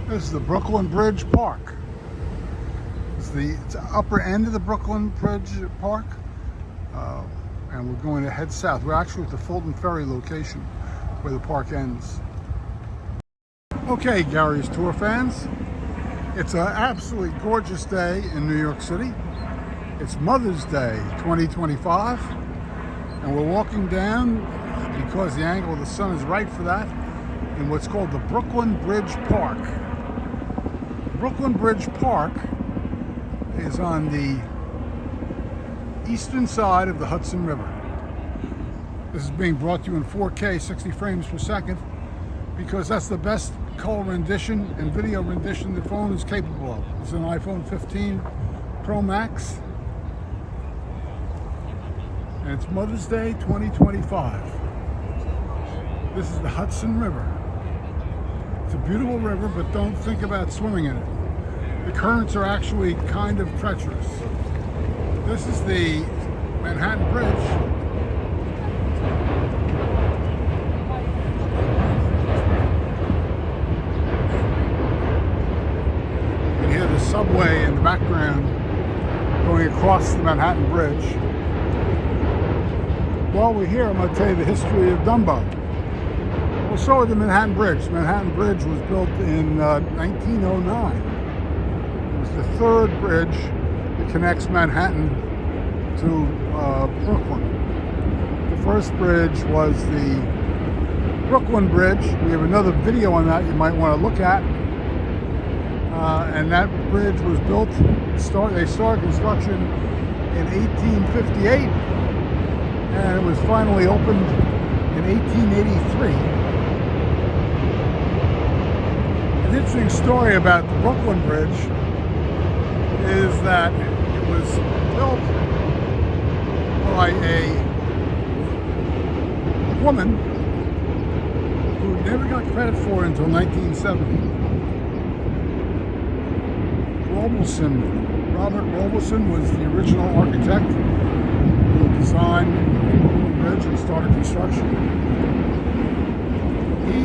This is the Brooklyn Bridge Park. It's the upper end of the Brooklyn Bridge Park. And we're going to head south. We're actually at the Fulton Ferry location where the park ends. Okay, Gary's Tour fans. It's an absolutely gorgeous day in New York City. It's Mother's Day 2025. And we're walking down, because the angle of the sun is right for that, in what's called the Brooklyn Bridge Park. Brooklyn Bridge Park is on the eastern side of the Hudson River. This is being brought to you in 4K, 60 frames per second, because that's the best color rendition and video rendition the phone is capable of. It's an iPhone 15 Pro Max, and it's Mother's Day 2025. This is the Hudson River. It's a beautiful river, but don't think about swimming in it. The currents are actually kind of treacherous. This is the Manhattan Bridge. You can hear the subway in the background going across the Manhattan Bridge. While we're here, I'm going to tell you the history of Dumbo. We'll start with the Manhattan Bridge. The Manhattan Bridge was built in 1909. It was the third bridge that connects Manhattan to Brooklyn. The first bridge was the Brooklyn Bridge. We have another video on that you might want to look at. And that bridge was built, they started construction in 1858, and it was finally opened in 1883. An interesting story about the Brooklyn Bridge is that it was built by a woman who never got credit for it until 1970. Robert Robeson was the original architect who designed the bridge and started construction. He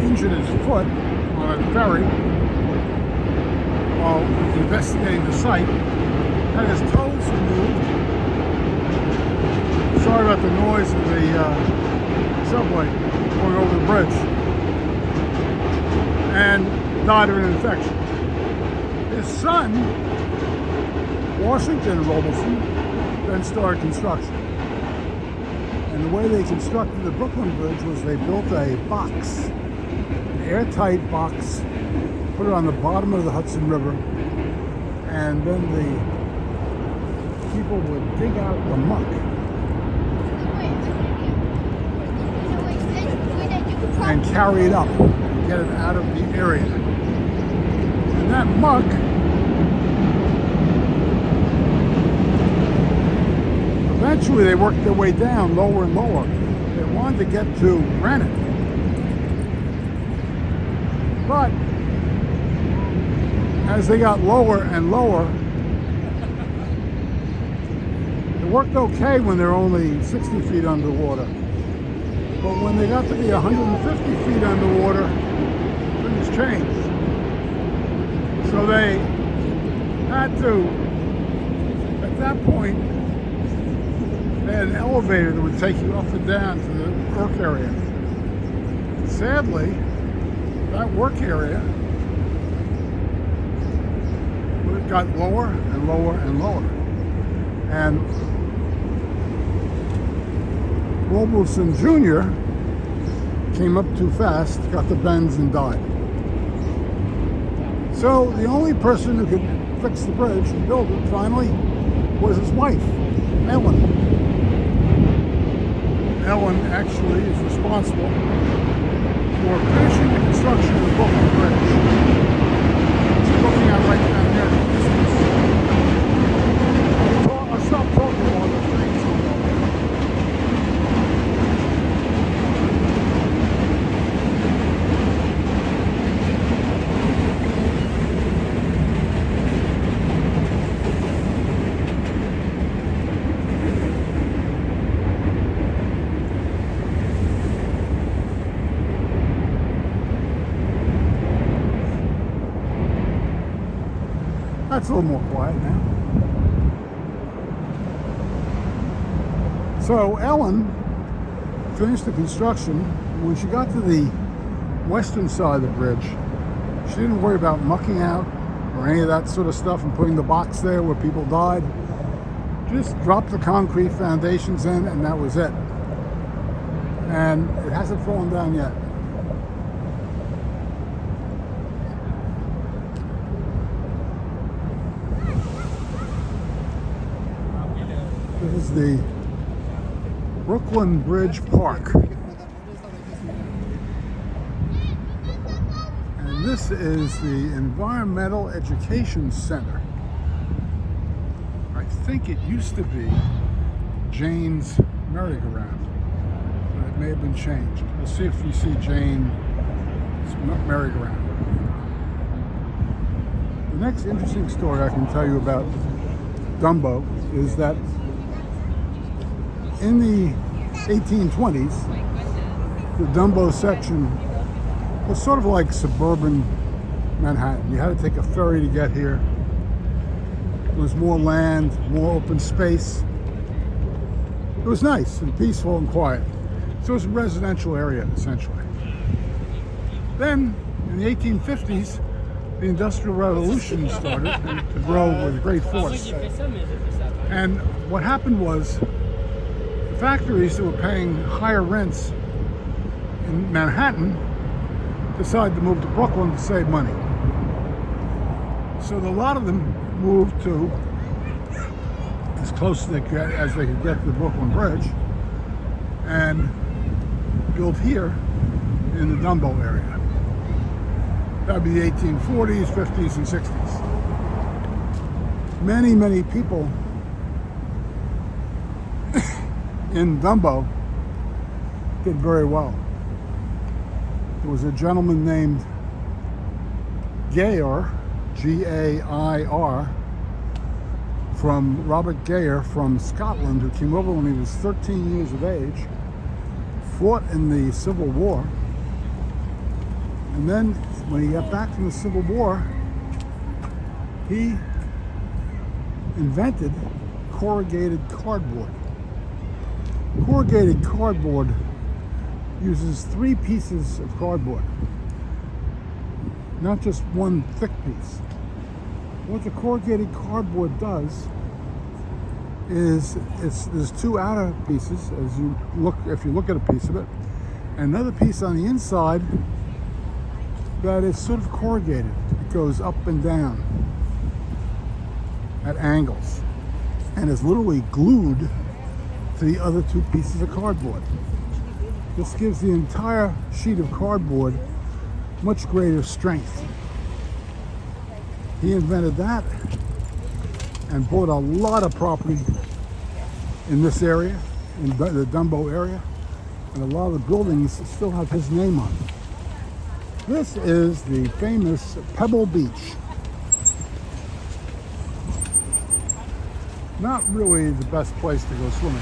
injured his foot on a ferry while investigating the site, had his toes removed. Sorry about the noise of the subway going over the bridge, and died of an infection. His son, Washington Robeson, then started construction. And the way they constructed the Brooklyn Bridge was they built a box, an airtight box, put it on the bottom of the Hudson River, and then the people would dig out the muck and carry it up, get it out of the area. And that muck eventually they worked their way down lower and lower. They wanted to get to granite. But as they got lower and lower, it worked okay when they're only 60 feet underwater. But when they got to be 150 feet underwater, things changed. So they had to, at that point, they had an elevator that would take you up and down to the work area. Sadly, that work area got lower and lower and lower. And Robeson Jr. came up too fast, got the bends, and died. So the only person who could fix the bridge and build it finally was his wife, Ellen. Ellen actually is responsible for finishing the construction of the Brooklyn Bridge. She's looking at right down there. I'll stop talking about the things. That's a little more quiet now. So Ellen finished the construction. When she got to the western side of the bridge, she didn't worry about mucking out or any of that sort of stuff and putting the box there where people died. Just dropped the concrete foundations in, and that was it. And it hasn't fallen down yet. This is the Brooklyn Bridge Park. And this is the Environmental Education Center. I think it used to be Jane's merry-go-round, but it may have been changed. We'll see if we see Jane's merry-go-round. The next interesting story I can tell you about Dumbo is that in the 1820s, the Dumbo section was sort of like suburban Manhattan. You had to take a ferry to get here. There was more land, more open space. It was nice and peaceful and quiet. So it was a residential area, essentially. Then, in the 1850s, the Industrial Revolution started to grow with great force. And what happened was, the factories that were paying higher rents in Manhattan decided to move to Brooklyn to save money. So a lot of them moved to as close as they could get to the Brooklyn Bridge and built here in the Dumbo area. That would be the 1840s, 50s, and 60s. Many, many people in Dumbo did very well. There was a gentleman named Gair, G-A-I-R, from Robert Gair from Scotland, who came over when he was 13 years of age, fought in the Civil War, and then when he got back from the Civil War, he invented corrugated cardboard. Corrugated cardboard uses 3 pieces of cardboard, not just one thick piece. What the corrugated cardboard does is there's 2 outer pieces as you look, if you look at a piece of it, and another piece on the inside that is sort of corrugated. It goes up and down at angles and is literally glued to the other 2 pieces of cardboard. This gives the entire sheet of cardboard much greater strength. He invented that and bought a lot of property in this area, in the Dumbo area, and a lot of the buildings still have his name on them. This is the famous Pebble Beach. Not really the best place to go swimming,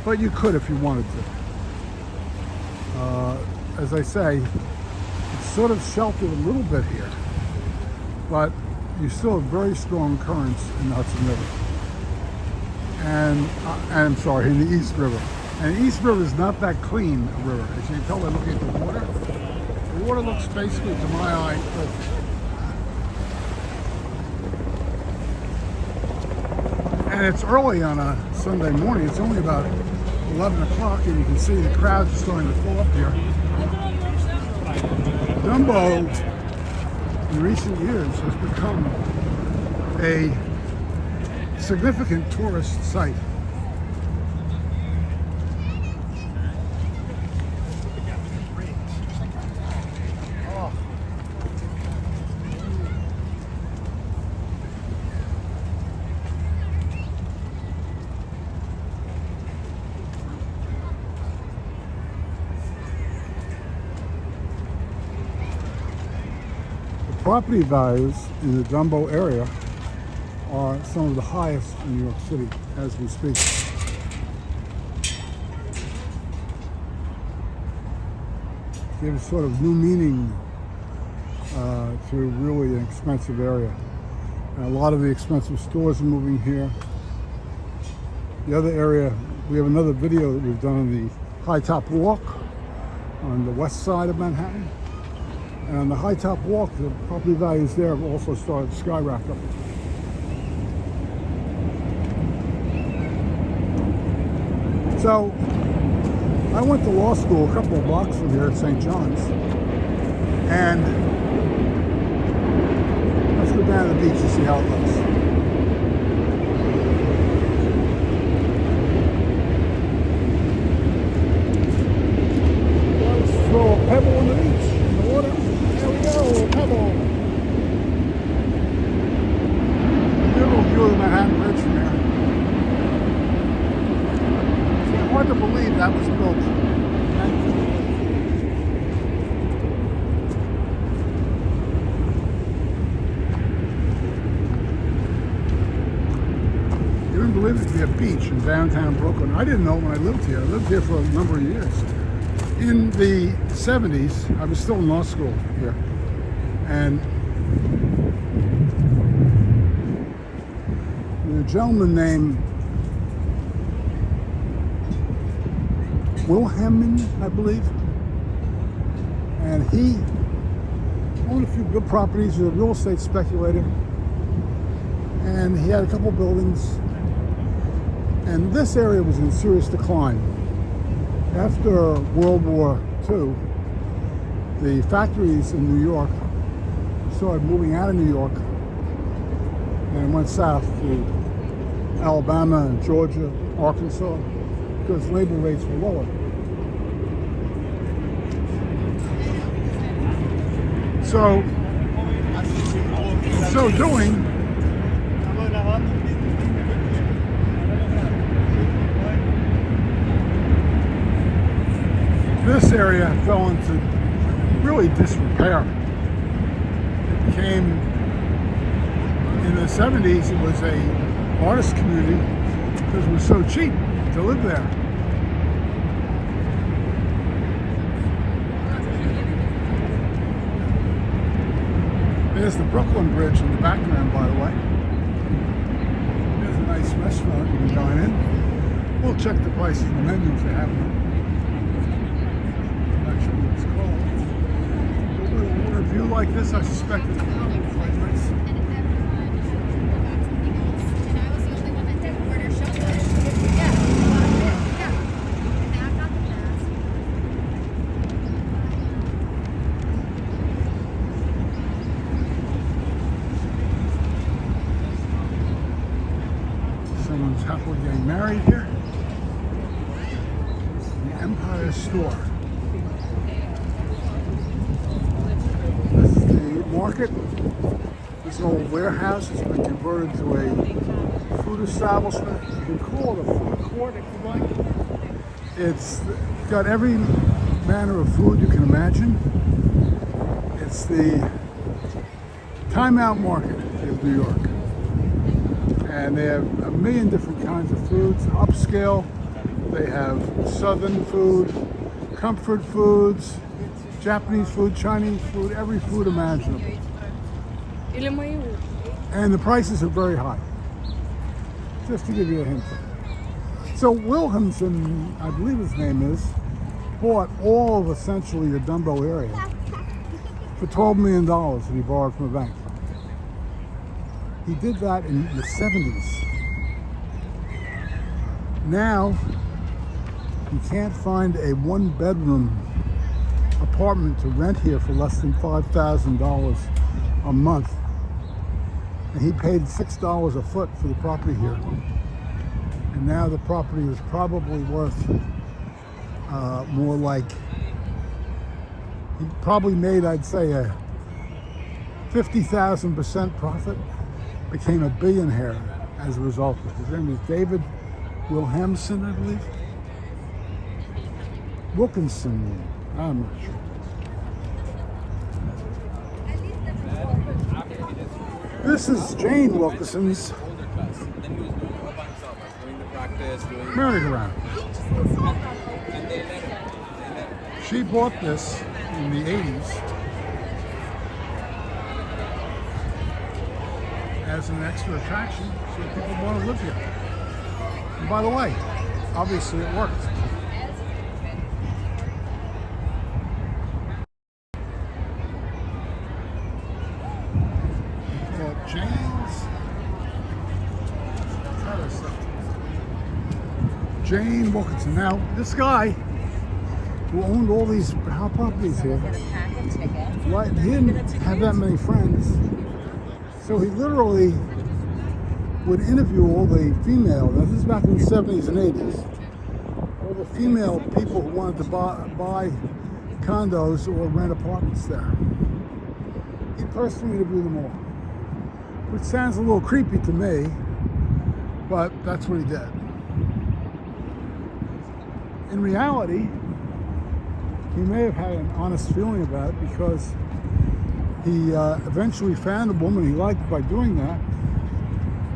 but you could if you wanted to. As I say, it's sort of sheltered a little bit here, but you still have very strong currents in the Hudson River. And I'm sorry, in the East River. And the East River is not that clean a river. As you can tell by looking at the water looks basically, to my eye, and it's early on a Sunday morning. It's only about 11 o'clock, and you can see the crowds are starting to fill up here. Dumbo, in recent years, has become a significant tourist site. Property values in the Dumbo area are some of the highest in New York City as we speak. Gives sort of new meaning to really an expensive area. And a lot of the expensive stores are moving here. The other area, we have another video that we've done on the High Top Walk on the west side of Manhattan. And on the High Top Walk, the property values there have also started to skyrocket. So, I went to law school a couple of blocks from here at St. John's. And let's go down to the beach and see how it looks. Let's throw a pebble on the beach, in the water. There we go, a pebble. Beautiful view of the Manhattan Bridge from here. It's hard to believe that was built. You wouldn't believe it to be a beach in downtown Brooklyn. I didn't know when I lived here. I lived here for a number of years. In the 70s, I was still in law school here. And a gentleman named Wilhelm, I believe, and he owned a few good properties. He was a real estate speculator, and he had a couple buildings, and this area was in serious decline. After World War II, the factories in New York started moving out of New York and went south to Alabama and Georgia, Arkansas, because labor rates were lower. So, in so doing, this area fell into really disrepair. It became, in the 70s, it was a artist community because it was so cheap to live there. There's the Brooklyn Bridge in the background, by the way. There's a nice restaurant you can dine in. We'll check the prices in the menu if they have them. I'm not sure what it's called. But with a water view like this, I suspect it's probably quite nice. Someone's happily getting married here. The Empire store. This is the market. This old warehouse has been converted to a food establishment. You can call it a food court if you like. It's got every manner of food you can imagine. It's the Time Out Market of New York. And they have a million different kinds of foods, upscale. They have southern food, comfort foods, Japanese food, Chinese food, every food imaginable. And the prices are very high. Just to give you a hint. So Wilhelmsen, I believe his name is, bought all of essentially the Dumbo area for $12 million that he borrowed from a bank. He did that in the 70s. Now, you can't find a one-bedroom apartment to rent here for less than $5,000 a month. And he paid $6 a foot for the property here. And now the property is probably worth more like, he probably made, I'd say, a 50,000% profit. Became a billionaire as a result of it. His name is David Wilhelmsen, I believe. Wilkinson, I'm not sure. This is Jane Wilkinson's merry-go-round. She bought this in the 80s. as an extra attraction so that people want to live here. And by the way, obviously it worked. Jane Wilkinson. Now, this guy who owned all these properties here, right, he didn't have that many friends, so he literally would interview all the female, now this is back in the 70s and 80s, all the female people who wanted to buy condos or rent apartments there. He personally interviewed them all, which sounds a little creepy to me, but that's what he did. In reality, he may have had an honest feeling about it because he eventually found a woman he liked by doing that,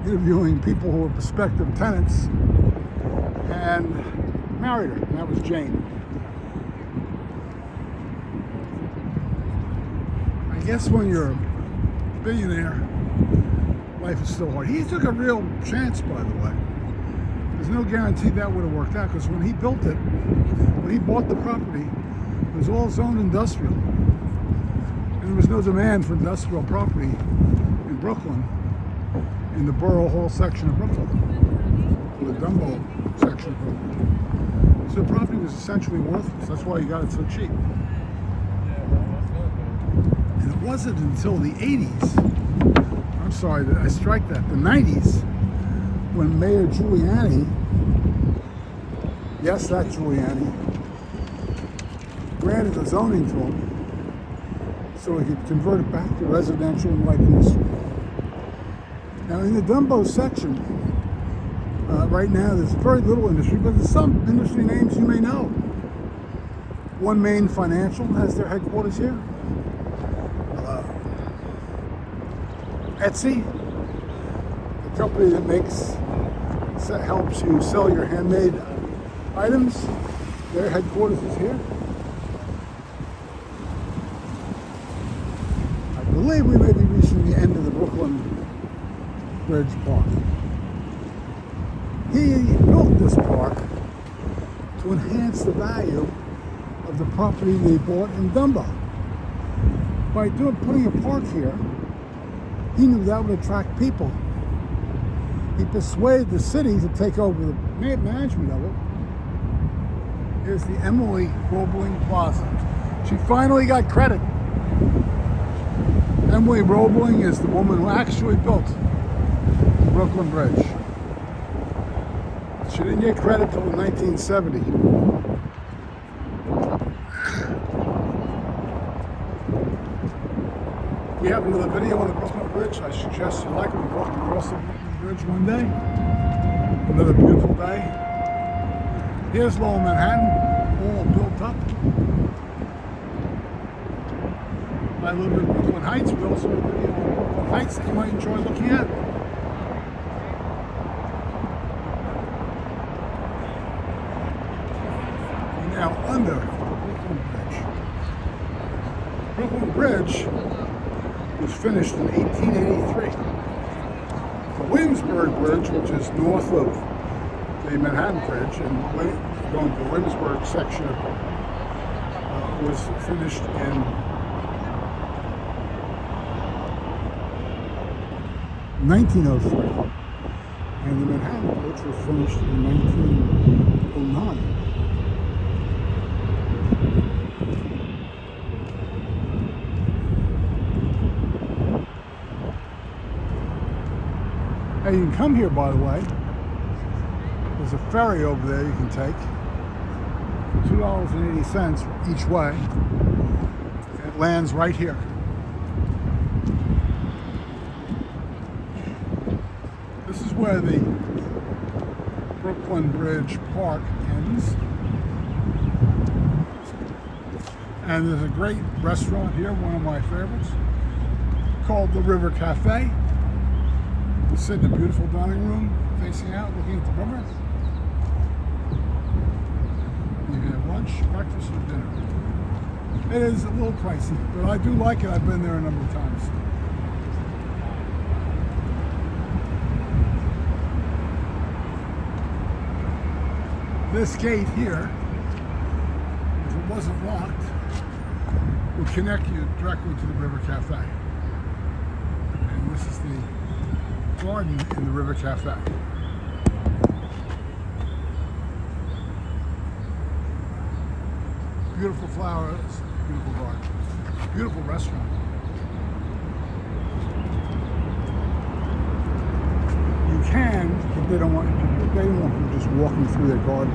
interviewing people who were prospective tenants, and married her, and that was Jane. I guess when you're a billionaire, life is still hard. He took a real chance, by the way. There's no guarantee that would have worked out because when he built it, when he bought the property, it was all zoned industrial. And there was no demand for industrial property in Brooklyn, in the Borough Hall section of Brooklyn, in the Dumbo section of Brooklyn. So the property was essentially worthless. That's why he got it so cheap. And it wasn't until the 80s, I'm sorry, I strike that, the 90s, when Mayor Giuliani, yes, that Giuliani, granted the zoning to him so he could convert it back to residential and light industry. Now in the Dumbo section, right now there's very little industry, but there's some industry names you may know. One Main Financial has their headquarters here. Etsy, the company that helps you sell your handmade items, their headquarters is here. I believe we may be reaching the end of the Brooklyn Bridge Park. He built this park to enhance the value of the property they bought in Dumbo. By putting a park here, he knew that would attract people. He persuaded the city to take over the management of it. Here's the Emily Roebling Plaza. She finally got credit. Emily Roebling is the woman who actually built the Brooklyn Bridge. She didn't get credit till 1970. We have another video on the Brooklyn Bridge. I suggest you like it. We walked across the Brooklyn Bridge one day. Another beautiful day. Here's Lower Manhattan, all built up. I live in Brooklyn Heights. We also have a video on Brooklyn Heights that you might enjoy looking at. We're now under the Brooklyn Bridge. Brooklyn Bridge was finished in 1883. The Williamsburg Bridge, which is north of the Manhattan Bridge and going to the Williamsburg section of it, was finished in 1903. And the Manhattan Bridge was finished in 1909. Now you can come here, by the way. There's a ferry over there you can take. $2.80 each way. And it lands right here. This is where the Brooklyn Bridge Park ends. And there's a great restaurant here, one of my favorites, called the River Cafe. We sit in a beautiful dining room, facing out, looking at the river. You can have lunch, breakfast, or dinner. It is a little pricey, but I do like it. I've been there a number of times. This gate here, if it wasn't locked, would connect you directly to the River Cafe. And this is the garden in the River Cafe. Beautiful flowers, beautiful garden, beautiful restaurant. You can, but they don't want you just walking through their garden.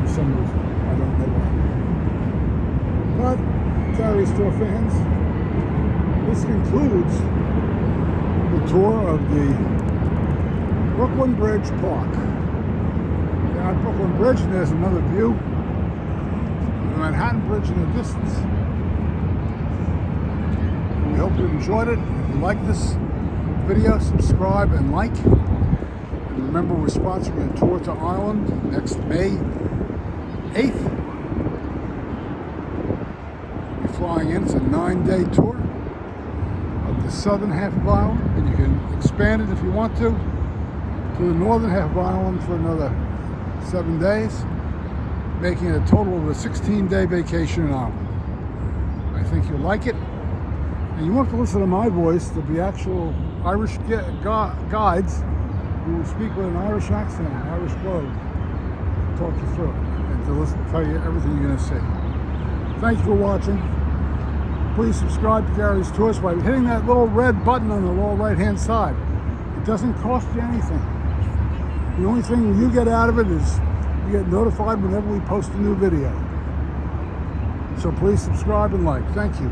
For some reason, I don't know why. But, Gary's Tour fans, this concludes the tour of the Brooklyn Bridge Park. Down at Brooklyn Bridge, and there's another view of the Manhattan Bridge in the distance. We hope you enjoyed it. If you like this video, subscribe and like. And remember, we're sponsoring a tour to Ireland next May 8th. We'll be flying in. It's a 9-day tour of the southern half of Ireland, and you can expand it if you want to the northern half of Ireland for another 7 days, making it a total of a 16-day vacation in Ireland. I think you'll like it. And you won't have to listen to my voice. There'll be actual Irish guides who will speak with an Irish accent, an Irish brogue, to talk you through it and to tell you everything you're going to see. Thank you for watching. Please subscribe to Gary's Tours by hitting that little red button on the lower right-hand side. It doesn't cost you anything. The only thing you get out of it is you get notified whenever we post a new video. So please subscribe and like. Thank you.